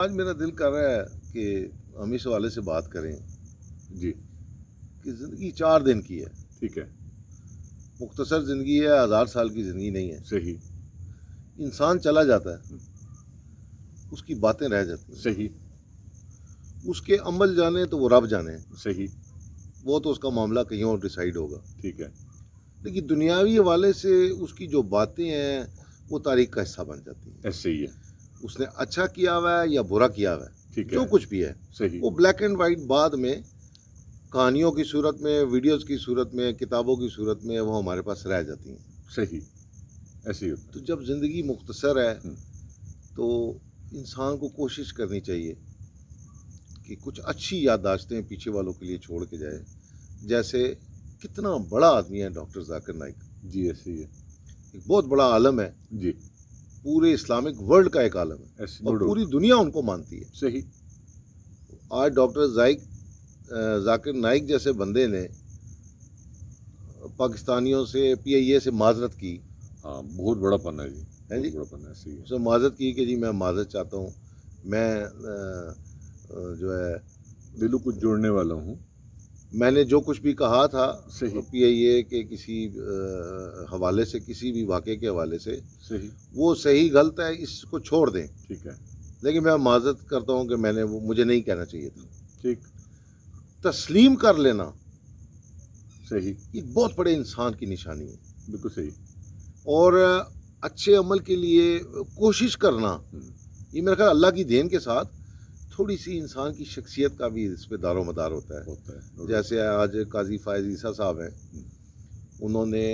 آج میرا دل کر رہا ہے کہ ہم اس حوالے سے بات کریں جی کہ زندگی 4 دن کی ہے، ٹھیک ہے. مختصر زندگی ہے، 1000 سال کی زندگی نہیں ہے. صحیح انسان چلا جاتا ہے، اس کی باتیں رہ جاتی ہیں، صحیح اس کے عمل جانے تو وہ رب جانے، صحیح وہ تو اس کا معاملہ کہیں اور ڈیسائیڈ ہوگا. ٹھیک ہے. لیکن دنیاوی حوالے سے اس کی جو باتیں ہیں وہ تاریخ کا حصہ بن جاتی ہیں. ایسے ہی ہے. اس نے اچھا کیا ہوا ہے یا برا کیا ہوا ہے، ٹھیک جو ہے. کچھ بھی ہے صحیح وہ بلیک اینڈ وائٹ بعد میں کہانیوں کی صورت میں، ویڈیوز کی صورت میں، کتابوں کی صورت میں وہ ہمارے پاس رہ جاتی ہیں. صحیح ایسے ہی ہوتا تو جب زندگی مختصر ہے ہم. تو انسان کو کوشش کرنی چاہیے کہ کچھ اچھی یادداشتیں پیچھے والوں کے لیے چھوڑ کے جائے. جیسے کتنا بڑا آدمی ہے ڈاکٹر ذاکر نائک، جی ایسے ہی ہے. ایک بہت بڑا عالم ہے، جی پورے اسلامک ورلڈ کا ایک عالم ہے ایسے اور نو ڈاؤٹ. پوری دنیا ان کو مانتی ہے. صحیح آج ڈاکٹر ذاکر نائک جیسے بندے نے پاکستانیوں سے، پی آئی اے سے معذرت کی، ہاں بہت بڑا پن ہے جی. ہے جی، بہت بڑا پن ہے. ایسے ہی ہے. اسے معذرت کی کہ جی میں معذرت چاہتا ہوں، میں جو ہے دلوں کو جوڑنے والا ہوں. میں نے جو کچھ بھی کہا تھا صحیح پی آئی اے کے کسی حوالے سے، کسی بھی واقعے کے حوالے سے، صحیح وہ صحیح غلط ہے، اس کو چھوڑ دیں. ٹھیک ہے. لیکن میں معذرت کرتا ہوں کہ میں نے مجھے نہیں کہنا چاہیے تھا. ٹھیک تسلیم کر لینا صحیح ایک بہت بڑے انسان کی نشانی ہے، بالکل صحیح. اور اچھے عمل کے لیے کوشش کرنا ہم. یہ میرا خیال اللہ کی دین کے ساتھ تھوڑی سی انسان کی شخصیت کا بھی اس پہ دار و مدار ہوتا ہے. ہوتا ہے no doubt. جیسے آج قاضی فائز عیسیٰ صاحب ہیں، ہم. انہوں نے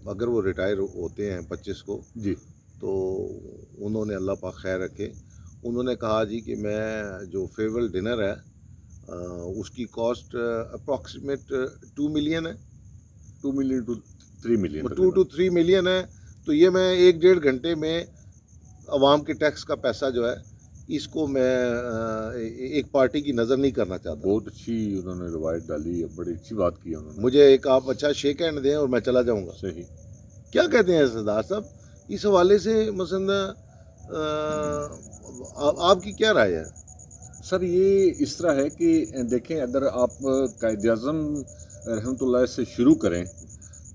اگر وہ ریٹائر ہوتے ہیں 25 کو، جی تو انہوں نے اللہ پاک خیر رکھے، انہوں نے کہا جی کہ میں جو فیئرول ڈنر ہے اس کی کاسٹ اپروکسیمیٹ 2 ملین ہے، 2 million to 3 million 2 to 3 million ہے. تو یہ میں 1-1.5 گھنٹے میں عوام کے ٹیکس کا پیسہ جو ہے اس کو میں ایک پارٹی کی نظر نہیں کرنا چاہتا. بہت اچھی انہوں نے روایت ڈالی ہے. بڑی اچھی بات کی انہوں نے. مجھے ایک آپ اچھا شیک ہینڈ دیں اور میں چلا جاؤں گا. صحیح کیا کہتے ہیں سردار صاحب اس حوالے سے؟ مثلا آپ کی کیا رائے ہے؟ سر یہ اس طرح ہے کہ دیکھیں، اگر آپ قائد اعظم رحمۃ اللہ سے شروع کریں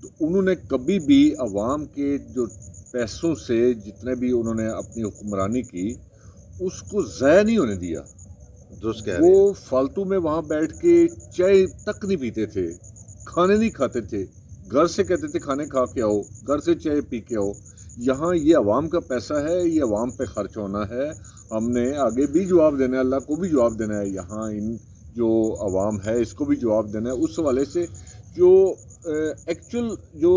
تو انہوں نے کبھی بھی عوام کے جو پیسوں سے جتنے بھی انہوں نے اپنی حکمرانی کی اس کو ضائع نہیں ہونے دیا. درست کہہ رہے ہیں. وہ فالتو میں وہاں بیٹھ کے چائے تک نہیں پیتے تھے، کھانے نہیں کھاتے تھے. گھر سے کہتے تھے کھانے کھا کے آؤ، گھر سے چائے پی کے آؤ. یہاں یہ عوام کا پیسہ ہے، یہ عوام پہ خرچ ہونا ہے. ہم نے آگے بھی جواب دینا ہے، اللہ کو بھی جواب دینا ہے. یہاں ان جو عوام ہے اس کو بھی جواب دینا ہے. اس حوالے سے جو ایکچوئل جو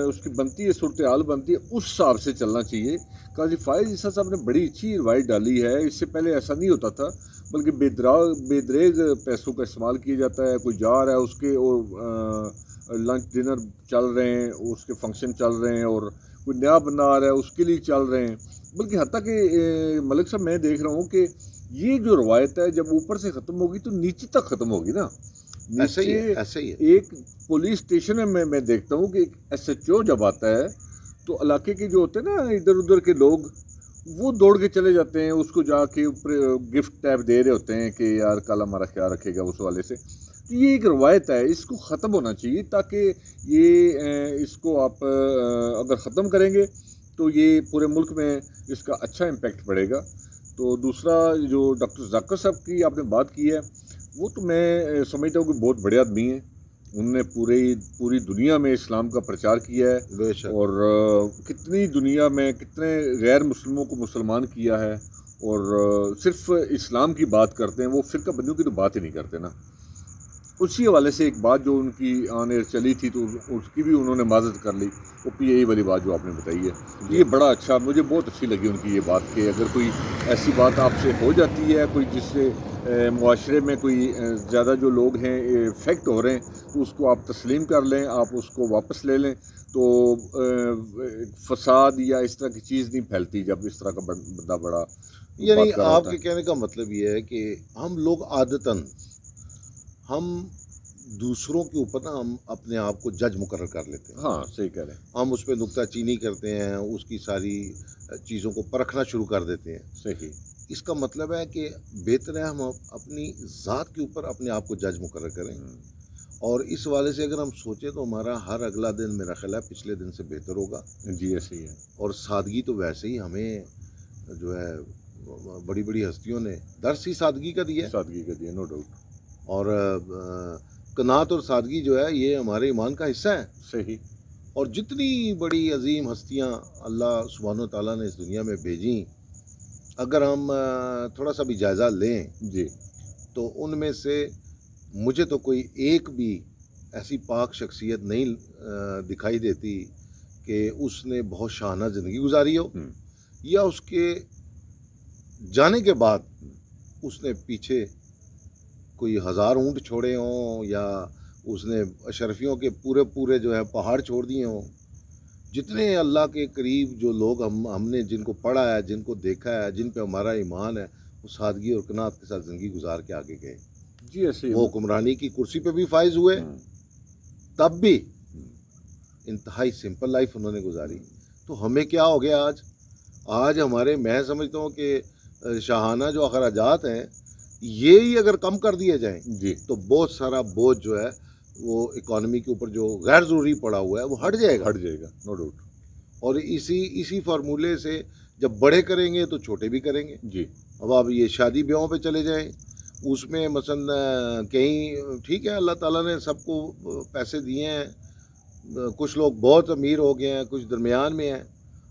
اس کی بنتی ہے، صورتحال بنتی ہے، اس حساب سے چلنا چاہیے. قاضی فائز عیسیٰ صاحب نے بڑی اچھی روایت ڈالی ہے. اس سے پہلے ایسا نہیں ہوتا تھا، بلکہ بے دریغ پیسوں کا استعمال کیا جاتا ہے. کوئی جا رہا ہے، اس کے اور لنچ ڈنر چل رہے ہیں، اس کے فنکشن چل رہے ہیں، اور کوئی نیا بندہ آ رہا ہے اس کے لیے چل رہے ہیں. بلکہ حتیٰ کہ ملک صاحب میں دیکھ رہا ہوں کہ یہ جو روایت ہے جب اوپر سے ختم ہوگی تو نیچے تک ختم ہوگی نا. ایسا ہی ہے، نیچے ایسا ہی ہے. ایک پولیس اسٹیشن میں دیکھتا ہوں کہ ایک ایس ایچ او جب آتا ہے تو علاقے کے جو ہوتے ہیں نا ادھر ادھر کے لوگ، وہ دوڑ کے چلے جاتے ہیں، اس کو جا کے اوپر گفٹ ٹیب دے رہے ہوتے ہیں کہ یار کل ہمارا خیال رکھے گا اس والے سے. تو یہ ایک روایت ہے، اس کو ختم ہونا چاہیے تاکہ یہ اس کو آپ اگر ختم کریں گے تو یہ پورے ملک میں اس کا اچھا امپیکٹ پڑے گا. تو دوسرا جو ڈاکٹر ذاکر صاحب کی آپ نے بات کی ہے، وہ تو میں سمجھتا ہوں کہ بہت بڑے آدمی ہیں. انہوں نے پوری دنیا میں اسلام کا پرچار کیا ہے، بے شک. اور کتنی دنیا میں کتنے غیر مسلموں کو مسلمان کیا ہے. اور صرف اسلام کی بات کرتے ہیں، وہ فرقہ بندیوں کی تو بات ہی نہیں کرتے نا. اسی حوالے سے ایک بات جو ان کی آن ایئر چلی تھی تو اس کی بھی انہوں نے معذرت کر لی، وہ پی اے والی بات جو آپ نے بتائی ہے. یہ بڑا اچھا، مجھے بہت اچھی لگی ان کی یہ بات کہ اگر کوئی ایسی بات آپ سے ہو جاتی ہے، کوئی جس سے معاشرے میں کوئی زیادہ جو لوگ ہیں افیکٹ ہو رہے ہیں، تو اس کو آپ تسلیم کر لیں، آپ اس کو واپس لے لیں. تو فساد یا اس طرح کی چیز نہیں پھیلتی جب اس طرح کا بندہ بڑا یعنی بات کر رہا آپ ہوتا کے ہے. کہنے کا مطلب یہ ہے کہ ہم لوگ عادتاً ہم دوسروں کے اوپر نا ہم اپنے آپ کو جج مقرر کر لیتے ہیں. ہاں صحیح کہہ رہے ہیں. ہم اس پہ نکتہ چینی کرتے ہیں، اس کی ساری چیزوں کو پرکھنا شروع کر دیتے ہیں. صحیح. اس کا مطلب ہے کہ بہتر ہے ہم اپنی ذات کے اوپر اپنے آپ کو جج مقرر کریں. اور اس والے سے اگر ہم سوچیں تو ہمارا ہر اگلا دن میرا خیال ہے پچھلے دن سے بہتر ہوگا. جی ایسے ہی ہے. اور سادگی تو ویسے ہی ہمیں جو ہے بڑی بڑی ہستیوں نے درس ہی سادگی کا دیا ہے. سادگی کا دیا، نو ڈاؤٹ. اور قناعت اور سادگی جو ہے یہ ہمارے ایمان کا حصہ ہے. صحیح. اور جتنی بڑی عظیم ہستیاں اللہ سبحانہ و تعالیٰ نے اس دنیا میں بھیجیں، اگر ہم تھوڑا سا بھی جائزہ لیں جی. تو ان میں سے مجھے تو کوئی ایک بھی ایسی پاک شخصیت نہیں دکھائی دیتی کہ اس نے بہت شاہانہ زندگی گزاری ہو، یا اس کے جانے کے بعد اس نے پیچھے کوئی 1000 اونٹ چھوڑے ہوں، یا اس نے اشرفیوں کے پورے جو ہے پہاڑ چھوڑ دیے ہوں. جتنے اللہ کے قریب جو لوگ ہم نے جن کو پڑھا ہے، جن کو دیکھا ہے، جن پہ ہمارا ایمان ہے، وہ سادگی اور قناعت کے ساتھ زندگی گزار کے آگے گئے. جی ایسے ہی. وہ حکمرانی کی کرسی پہ بھی فائز ہوئے، تب بھی انتہائی سمپل لائف انہوں نے گزاری. تو ہمیں کیا ہو گیا آج ہمارے، میں سمجھتا ہوں کہ شاہانہ جو اخراجات ہیں یہی اگر کم کر دیے جائیں جی تو بہت سارا بوجھ جو ہے وہ اکانومی کے اوپر جو غیر ضروری پڑا ہوا ہے وہ ہٹ جائے گا. ہٹ جائے گا، نو ڈاؤٹ. اور اسی فارمولے سے جب بڑے کریں گے تو چھوٹے بھی کریں گے. جی. اب آپ یہ شادی بیاہوں پہ چلے جائیں، اس میں مثلا کہیں ٹھیک ہے اللہ تعالیٰ نے سب کو پیسے دیے ہیں، کچھ لوگ بہت امیر ہو گئے ہیں، کچھ درمیان میں ہیں.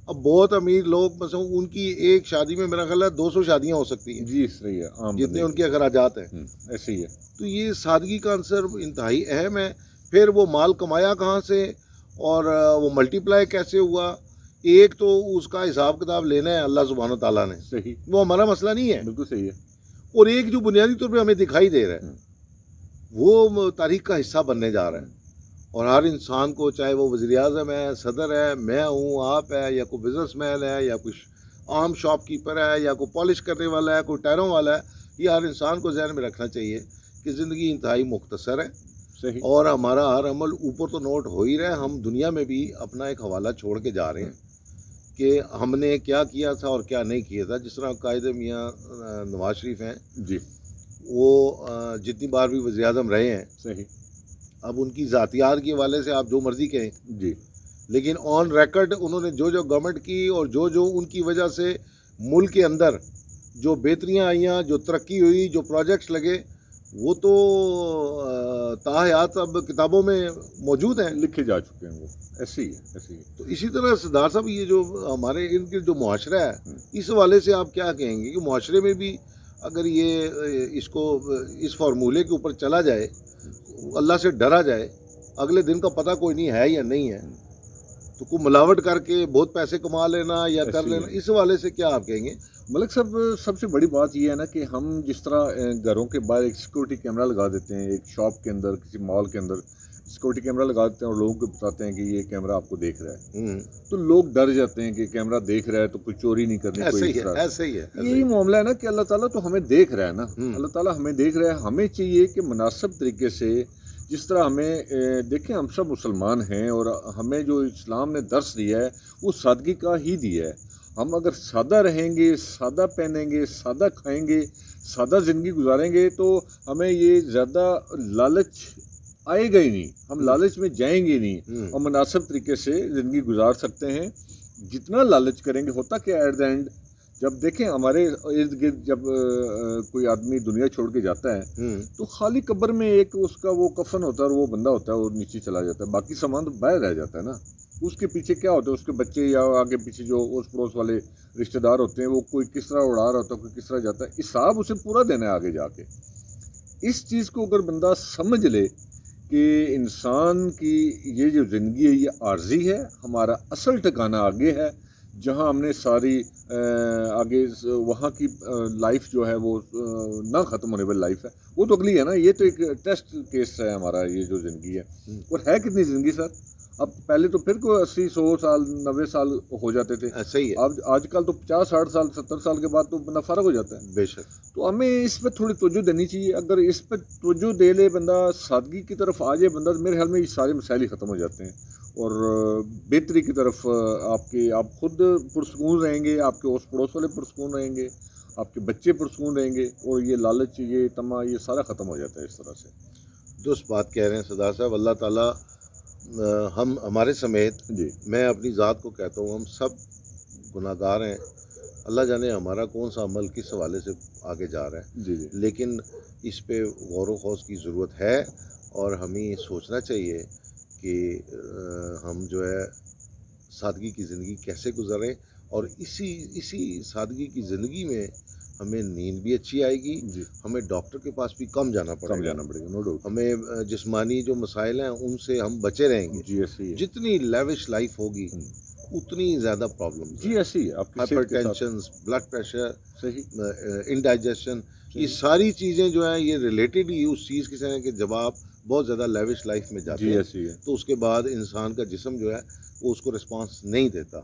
اب بہت امیر لوگ مثلا ان کی ایک شادی میں میرا خیال ہے 200 شادیاں ہو سکتی ہیں. جی صحیح ہے. عام جتنے ان کے اخراجات ہیں. ایسے ہی ہے. تو یہ سادگی کا عنصر انتہائی اہم ہے. پھر وہ مال کمایا کہاں سے اور وہ ملٹی پلائی کیسے ہوا، ایک تو اس کا حساب کتاب لینا ہے اللہ سبحانہ تعالیٰ نے. صحیح. وہ ہمارا مسئلہ نہیں ہے. بالکل صحیح ہے. اور ایک جو بنیادی طور پہ ہمیں دکھائی دے رہا ہے وہ تاریخ کا حصہ بننے جا رہا ہے. اور ہر انسان کو، چاہے وہ وزیر اعظم ہے، صدر ہے، میں ہوں، آپ ہے، یا کوئی بزنس مین ہے، یا کوئی عام شاپ کیپر ہے، یا کوئی پالش کرنے والا ہے، کوئی ٹائروں والا ہے، یہ ہر انسان کو ذہن میں رکھنا چاہیے کہ زندگی انتہائی مختصر ہے. صحیح. اور ہمارا ہر عمل اوپر تو نوٹ ہو ہی رہا ہے، ہم دنیا میں بھی اپنا ایک حوالہ چھوڑ کے جا رہے ہیں کہ ہم نے کیا کیا تھا اور کیا نہیں کیا تھا. جس طرح قائد میاں نواز شریف ہیں، جی وہ جتنی بار بھی وزیر اعظم رہے ہیں، صحیح. اب ان کی ذاتیات کے حوالے سے آپ جو مرضی کہیں، جی لیکن آن ریکارڈ انہوں نے جو گورنمنٹ کی اور جو ان کی وجہ سے ملک کے اندر جو بہتریاں آئیاں، جو ترقی ہوئی، جو پروجیکٹس لگے، وہ تو تاحیات اب کتابوں میں موجود ہیں، لکھے جا چکے ہیں. وہ ایسے ہی ہے. ایسے ہی. تو اسی طرح سردار صاحب یہ جو ہمارے ان کے جو معاشرہ ہے، اس حوالے سے آپ کیا کہیں گے کہ معاشرے میں بھی اگر یہ اس فارمولے کے اوپر چلا جائے، اللہ سے ڈرا جائے، اگلے دن کا پتہ کوئی نہیں ہے یا نہیں ہے، تو کوئی ملاوٹ کر کے بہت پیسے کما لینا یا کر لینا، اس حوالے سے کیا آپ کہیں گے؟ ملک صاحب، سب سے بڑی بات یہ ہے نا کہ ہم جس طرح گھروں کے باہر ایک سیکورٹی کیمرہ لگا دیتے ہیں، ایک شاپ کے اندر، کسی مال کے اندر سیکورٹی کیمرہ لگا دیتے ہیں اور لوگوں کو بتاتے ہیں کہ یہ کیمرہ آپ کو دیکھ رہا ہے، تو لوگ ڈر جاتے ہیں کہ کیمرہ دیکھ رہا ہے تو کوئی چوری نہیں کرنی. ایسے ہی ہے. یہی معاملہ ہے نا کہ اللہ تعالیٰ تو ہمیں دیکھ رہا ہے نا. اللہ تعالیٰ ہمیں دیکھ رہا ہے. ہمیں چاہیے کہ مناسب طریقے سے، جس طرح ہمیں دیکھیں ہم سب مسلمان ہیں اور ہمیں جو اسلام نے درس دیا ہے وہ سادگی کا ہی دیا ہے. ہم اگر سادہ رہیں گے، سادہ پہنیں گے، سادہ کھائیں گے، سادہ زندگی گزاریں گے تو ہمیں یہ زیادہ لالچ آئے گا ہی نہیں، ہم لالچ میں جائیں گے نہیں، اور مناسب طریقے سے زندگی گزار سکتے ہیں. جتنا لالچ کریں گے، ہوتا کہ ایٹ دا اینڈ جب دیکھیں ہمارے ارد گرد جب کوئی آدمی دنیا چھوڑ کے جاتا ہے تو خالی قبر میں ایک اس کا وہ کفن ہوتا ہے اور وہ بندہ ہوتا ہے، وہ نیچے چلا جاتا ہے، باقی سامان تو باہر رہ جاتا ہے نا. اس کے پیچھے کیا ہوتا ہے، اس کے بچے یا آگے پیچھے جو اس پڑوس والے رشتہ دار ہوتے ہیں، وہ کوئی کس طرح اڑا رہا ہوتا ہے، کوئی کس طرح جاتا ہے. حساب اسے پورا دینا ہے آگے جا کے. اس چیز کو اگر بندہ سمجھ لے کہ انسان کی یہ جو زندگی ہے یہ عارضی ہے، ہمارا اصل ٹھکانہ آگے ہے، جہاں ہم نے ساری آگے وہاں کی لائف جو ہے وہ نہ ختم ہونے والی لائف ہے، وہ تو اگلی ہے نا. یہ تو ایک ٹیسٹ کیس ہے ہمارا، یہ جو زندگی ہے. اور ہے کتنی زندگی سر؟ اب پہلے تو پھر کوئی 80 100 سال 90 سال ہو جاتے تھے، صحیح ہے، اب آج کل تو 50 60 سال 70 سال کے بعد تو بندہ فارغ ہو جاتا ہے. بے شک. تو ہمیں اس پہ تھوڑی توجہ دینی چاہیے. اگر اس پہ توجہ دے لے بندہ، سادگی کی طرف آ جائے بندہ، میرے خیال میں یہ سارے مسائل ہی ختم ہو جاتے ہیں، اور بہتری کی طرف آپ خود پرسکون رہیں گے، آپ کے اوس پڑوس والے پرسکون رہیں گے، آپ کے بچے پرسکون رہیں گے، اور یہ لالچ، یہ طمع، یہ سارا ختم ہو جاتا ہے اس طرح سے. درست بات کہہ رہے ہیں سردار صاحب. اللہ تعالیٰ ہم ہمارے سمیت، جی میں اپنی ذات کو کہتا ہوں، ہم سب گناہ گار ہیں. اللہ جانے ہمارا کون سا عمل کس حوالے سے آگے جا رہا ہے، جی جی لیکن اس پہ غور و خوض کی ضرورت ہے، اور ہمیں سوچنا چاہیے کہ ہم جو ہے سادگی کی زندگی کیسے گزاریں، اور اسی سادگی کی زندگی میں ہمیں نیند بھی اچھی آئے گی، جی ہمیں ڈاکٹر کے پاس بھی کم جانا کم پڑے گا، جانا پڑے گا، نو ڈاؤٹ. ہمیں جسمانی جو مسائل ہیں ان سے ہم بچے رہیں گے. جی ایسی ہے، جتنی لیوش لائف ہوگی اتنی زیادہ پرابلم، جی ایسی ہے، آپ کی ہائپر صحت کے ساتھ ٹینشن، بلڈ پریشر، صحیح. انڈائجیشن، یہ ساری چیزیں جو ہیں یہ ریلیٹڈ ہی اس چیز کے ساتھ کہ جب آپ بہت زیادہ لیوش لائف میں جاتے جی ہیں ایسی ہے، تو اس کے بعد انسان کا جسم جو ہے وہ اس کو رسپانس نہیں دیتا.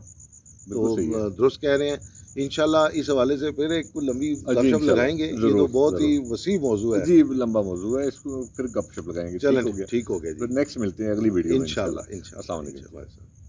بالکل تو صحیح ہے. درست کہہ رہے ہیں. انشاءاللہ اس حوالے سے پھر ایک لمبی گپ جی شپ انشاءاللہ، لگائیں گے. یہ تو ضرور بہت ہی ضرور. وسیع موضوع ہے. جی لمبا موضوع ہے، اس کو پھر گپ شپ لگائیں گے. چلیں ٹھیک ہو گیا، ٹھیک ہو گیا پھر جی، نیکسٹ ملتے ہیں اگلی ویڈیو میں انشاءاللہ انشاءاللہ. انشاءاللہ. السلام علیکم.